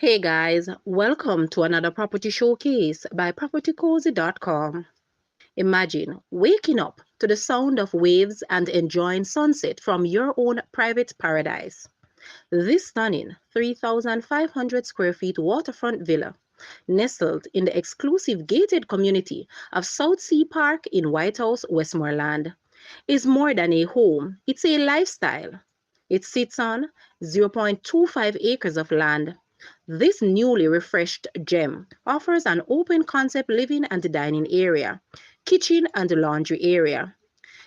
Hey guys, welcome to another property showcase by propertycozy.com. Imagine waking up to the sound of waves and enjoying sunset from your own private paradise. This stunning 3,500 square feet waterfront villa, nestled in the exclusive gated community of South Sea Park in Whitehouse, Westmoreland, is more than a home, it's a lifestyle. It sits on 0.25 acres of land. This newly refreshed gem offers an open concept living and dining area, kitchen and laundry area.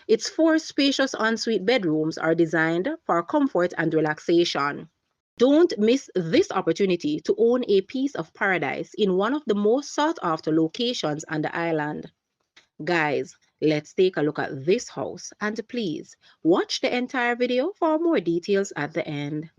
Its four spacious ensuite bedrooms are designed for comfort and relaxation. Don't miss this opportunity to own a piece of paradise in one of the most sought after locations on the island. Guys, let's take a look at this house and please watch the entire video for more details at the end.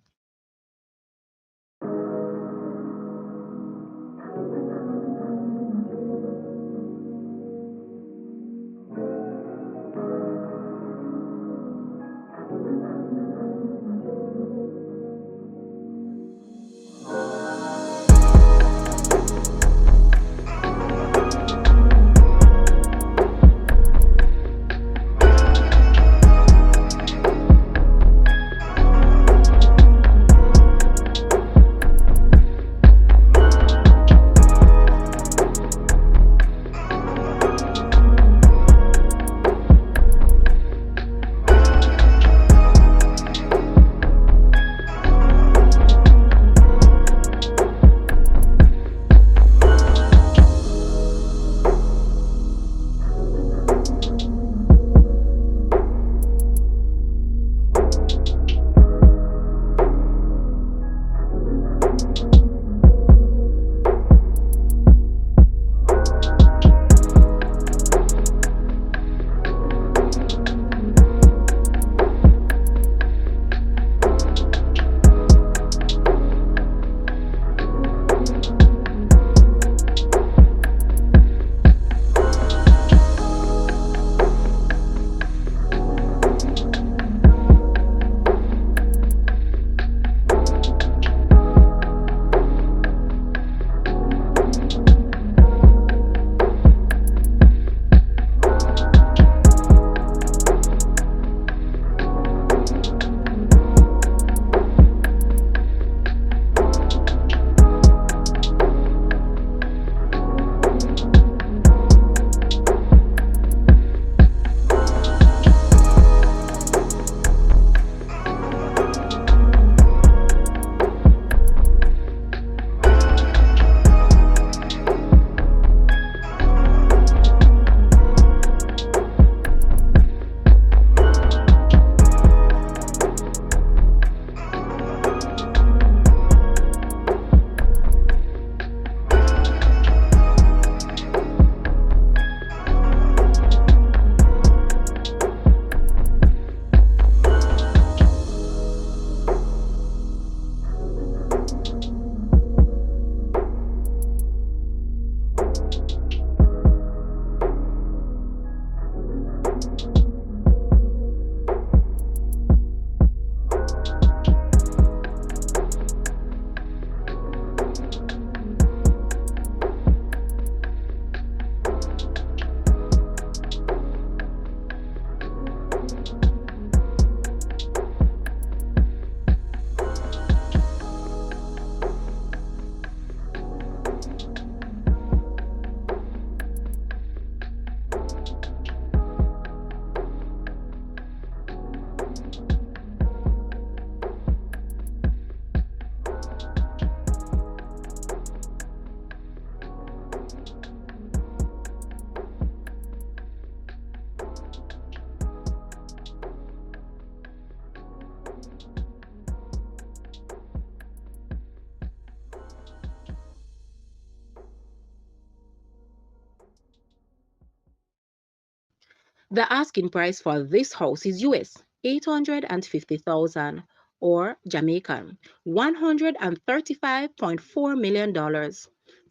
The asking price for this house is US 850,000 or Jamaican $135.4 million. To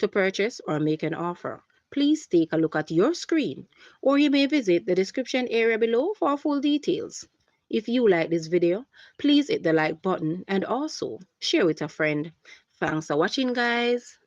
purchase or make an offer, please take a look at your screen or you may visit the description area below for full details. If you like this video, please hit the like button and also share with a friend. Thanks for watching, guys.